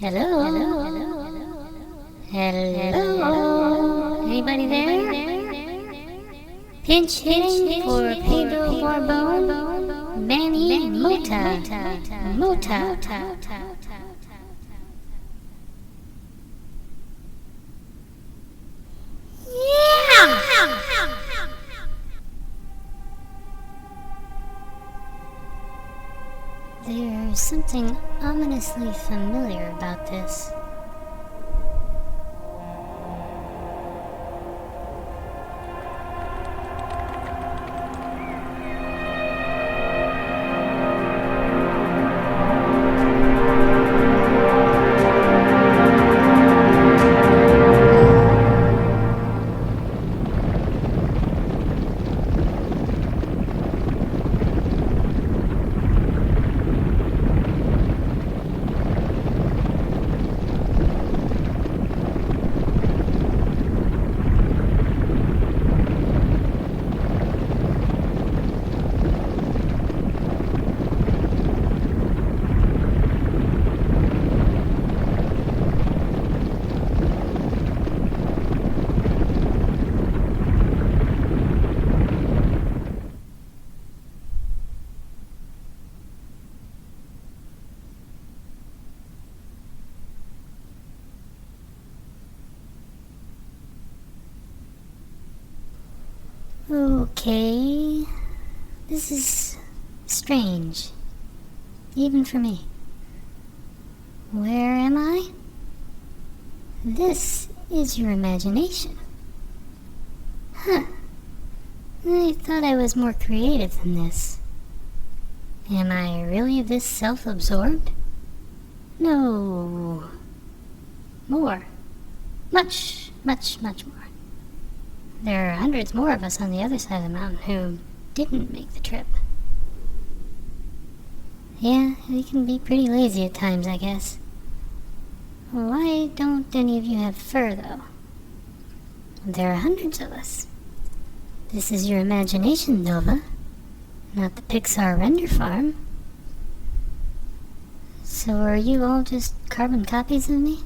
Hello? Hello? Anybody there? Pinch hitting for Pedro Bourbon, Manny Mota. Yeah! There's something ominously familiar about this. Okay, this is strange, even for me. Where am I? This is your imagination. Huh. I thought I was more creative than this. Am I really this self-absorbed? No. More. Much more. There are hundreds more of us on the other side of the mountain who didn't make the trip. Yeah, we can be pretty lazy at times, I guess. Why don't any of you have fur, though? There are hundreds of us. This is your imagination, Nova, not the Pixar render farm. So are you all just carbon copies of me?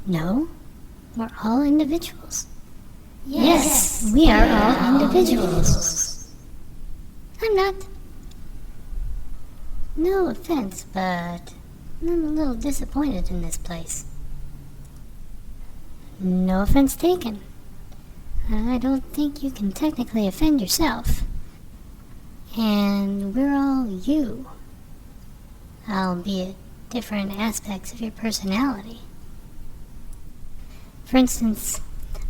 No, we're all individuals. Yes, we are all individuals. I'm not. No offense, but I'm a little disappointed in this place. No offense taken. I don't think you can technically offend yourself. And we're all you, albeit different aspects of your personality. For instance,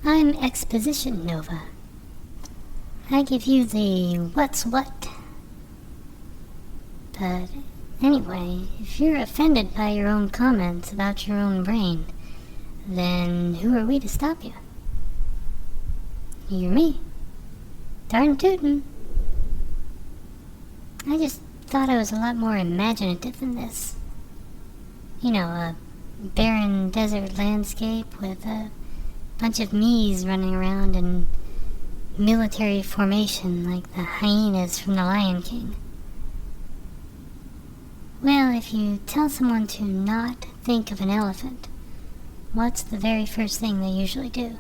I'm Exposition Nova. I give you the what's what. But anyway, if you're offended by your own comments about your own brain, then who are we to stop you? You're me. Darn tootin'. I just thought I was a lot more imaginative than this. You know, a barren desert landscape with a bunch of me's running around in military formation like the hyenas from The Lion King. Well, if you tell someone to not think of an elephant, what's the very first thing they usually do?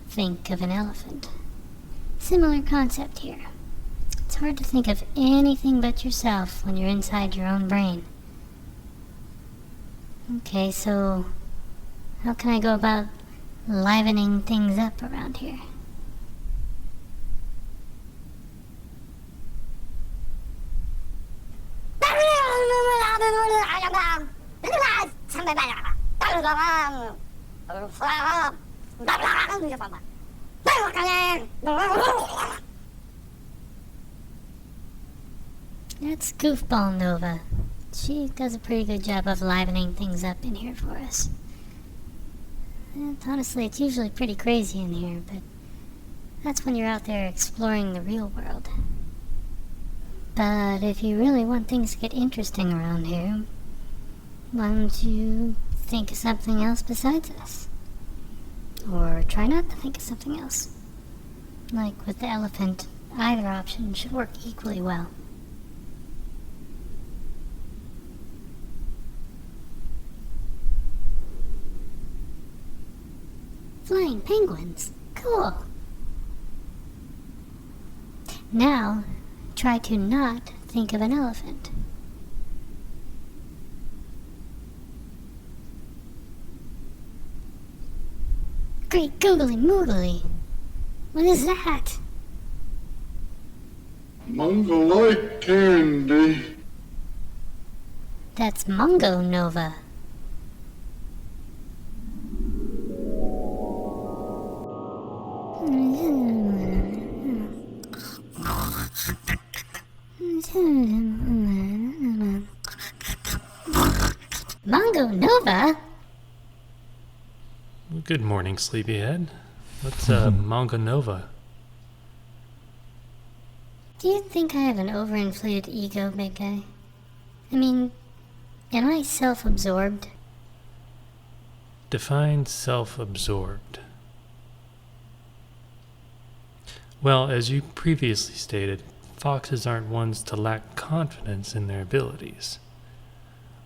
Think of an elephant. Similar concept here. It's hard to think of anything but yourself when you're inside your own brain. Okay, so how can I go about livening things up around here? That's Goofball Nova. She does a pretty good job of livening things up in here for us. And honestly, it's usually pretty crazy in here, but that's when you're out there exploring the real world. But if you really want things to get interesting around here, why don't you think of something else besides us? Or try not to think of something else. Like with the elephant, either option should work equally well. Flying penguins. Cool. Now, try to not think of an elephant. Great googly moogly. What is that? Mongolite candy. That's Mungo Nova. Mungo Nova? Good morning, Sleepyhead. What's Manga Nova? Do you think I have an overinflated ego, big guy? I mean, am I self-absorbed? Define self-absorbed. Well, as you previously stated, foxes aren't ones to lack confidence in their abilities.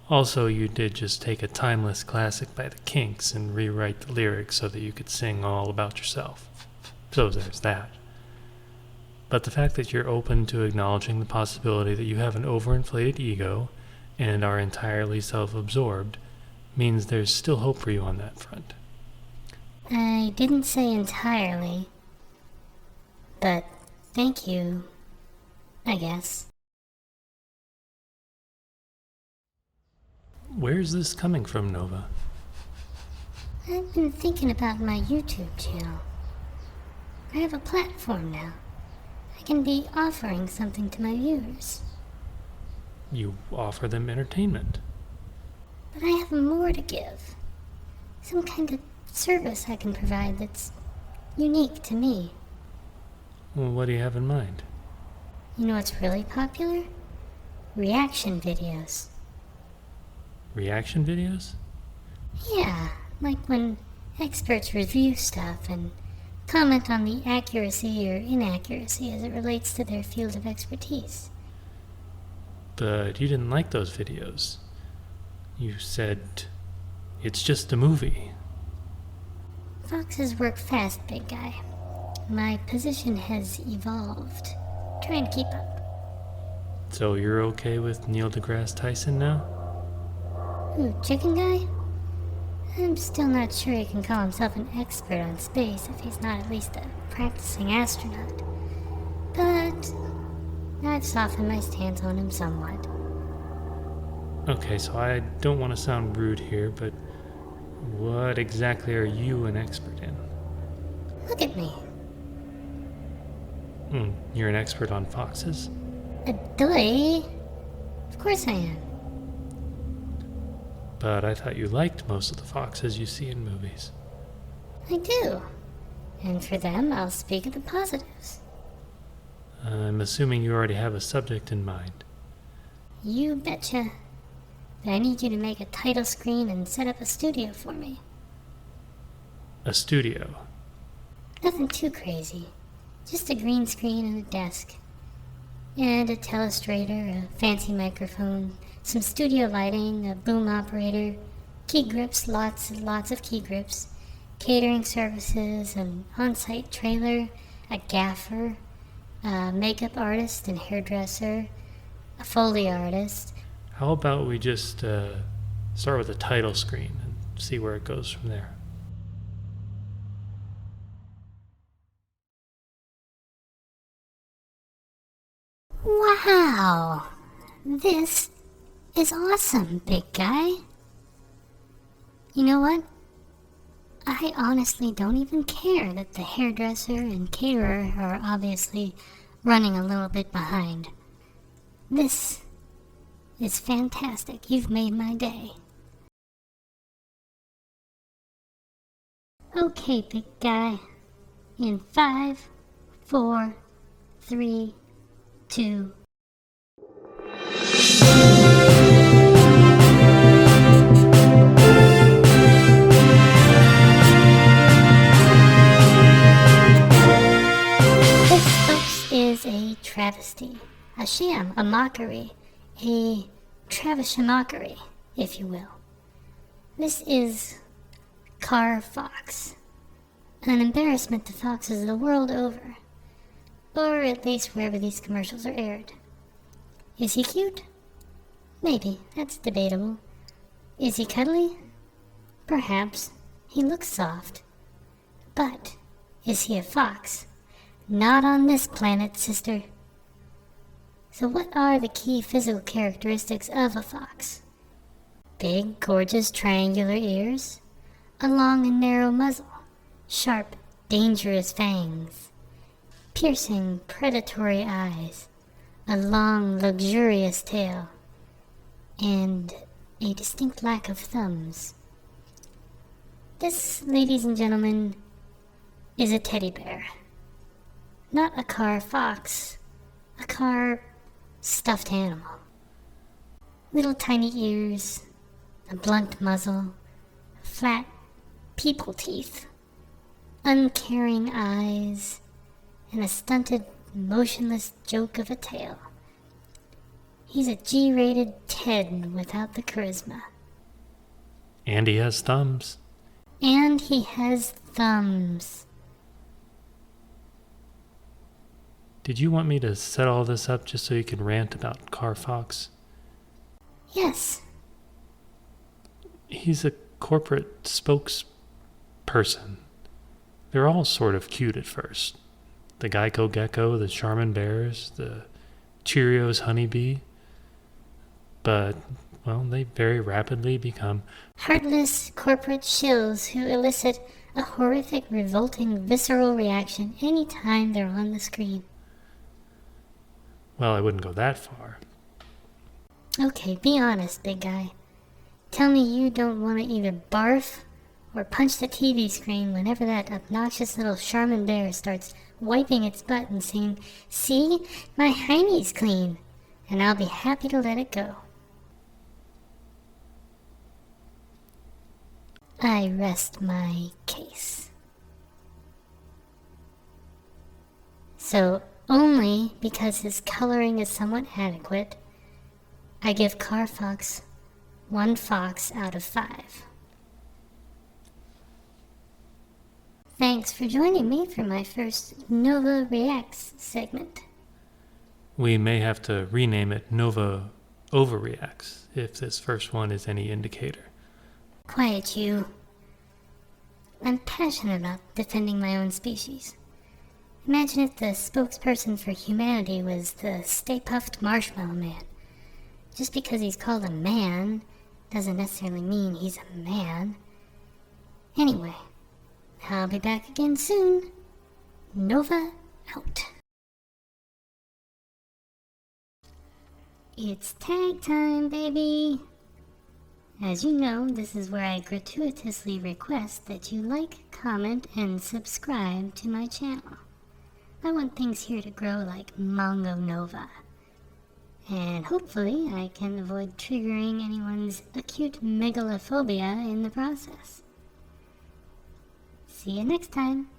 Also, you did just take a timeless classic by the Kinks and rewrite the lyrics so that you could sing all about yourself. So there's that. But the fact that you're open to acknowledging the possibility that you have an overinflated ego and are entirely self-absorbed means there's still hope for you on that front. I didn't say entirely, but thank you, I guess. Where's this coming from, Nova? I've been thinking about my YouTube channel. I have a platform now. I can be offering something to my viewers. You offer them entertainment. But I have more to give. Some kind of service I can provide that's unique to me. Well, what do you have in mind? You know what's really popular? Reaction videos. Reaction videos? Yeah, like when experts review stuff and comment on the accuracy or inaccuracy as it relates to their field of expertise. But you didn't like those videos. You said, it's just a movie. Foxes work fast, big guy. My position has evolved. Trying to keep up. So you're okay with Neil deGrasse Tyson now? Ooh, chicken guy? I'm still not sure he can call himself an expert on space if he's not at least a practicing astronaut. But I've softened my stance on him somewhat. Okay, so I don't want to sound rude here, but what exactly are you an expert in? Look at me. You're an expert on foxes? A doy? Of course I am. But I thought you liked most of the foxes you see in movies. I do. And for them, I'll speak of the positives. I'm assuming you already have a subject in mind. You betcha. But I need you to make a title screen and set up a studio for me. A studio? Nothing too crazy. Just a green screen and a desk. And a telestrator, a fancy microphone, some studio lighting, a boom operator, key grips, lots and lots of key grips, catering services, an on-site trailer, a gaffer, a makeup artist and hairdresser, a Foley artist. How about we just start with a title screen and see where it goes from there? Wow! This is awesome, big guy. You know what? I honestly don't even care that the hairdresser and caterer are obviously running a little bit behind. This is fantastic. You've made my day. Okay, big guy. In 5, 4, 3, 2. This, folks, is a travesty, a sham, a mockery, a An embarrassment to foxes the world over. Or at least wherever these commercials are aired. Is he cute? Maybe, that's debatable. Is he cuddly? Perhaps. He looks soft. But, is he a fox? Not on this planet, sister. So what are the key physical characteristics of a fox? Big, gorgeous, triangular ears, a long and narrow muzzle, sharp, dangerous fangs, piercing, predatory eyes, a long, luxurious tail, and a distinct lack of thumbs. This, ladies and gentlemen, is a teddy bear. Not a Carr Fox, a Carr stuffed animal. Little tiny ears, a blunt muzzle, flat people teeth, uncaring eyes, and a stunted, motionless joke of a tail. He's a G-rated Ted without the charisma. And he has thumbs. And he has thumbs. Did you want me to set all this up just so you could rant about Carr Fox? Yes. He's a corporate spokesperson. They're all sort of cute at first. The Geico Gecko, the Charmin Bears, the Cheerios Honeybee. But, well, they very rapidly become Heartless corporate shills who elicit a horrific, revolting, visceral reaction any time they're on the screen. Well, I wouldn't go that far. Okay, be honest, big guy. Tell me you don't want to either barf or punch the TV screen whenever that obnoxious little Charmin bear starts wiping its butt and saying, "See, my hiney's clean," and I'll be happy to let it go. I rest my case. So, only because his coloring is somewhat adequate, I give Carr Fox 1 fox out of 5. Thanks for joining me for my first Nova Reacts segment. We may have to rename it Nova Overreacts if this first one is any indicator. Quiet you. I'm passionate about defending my own species. Imagine if the spokesperson for humanity was the Stay Puft Marshmallow Man. Just because he's called a man doesn't necessarily mean he's a man. Anyway, I'll be back again soon. Nova out. It's tag time, baby! As you know, this is where I gratuitously request that you like, comment, and subscribe to my channel. I want things here to grow like Mongo Nova. And hopefully I can avoid triggering anyone's acute megalophobia in the process. See you next time.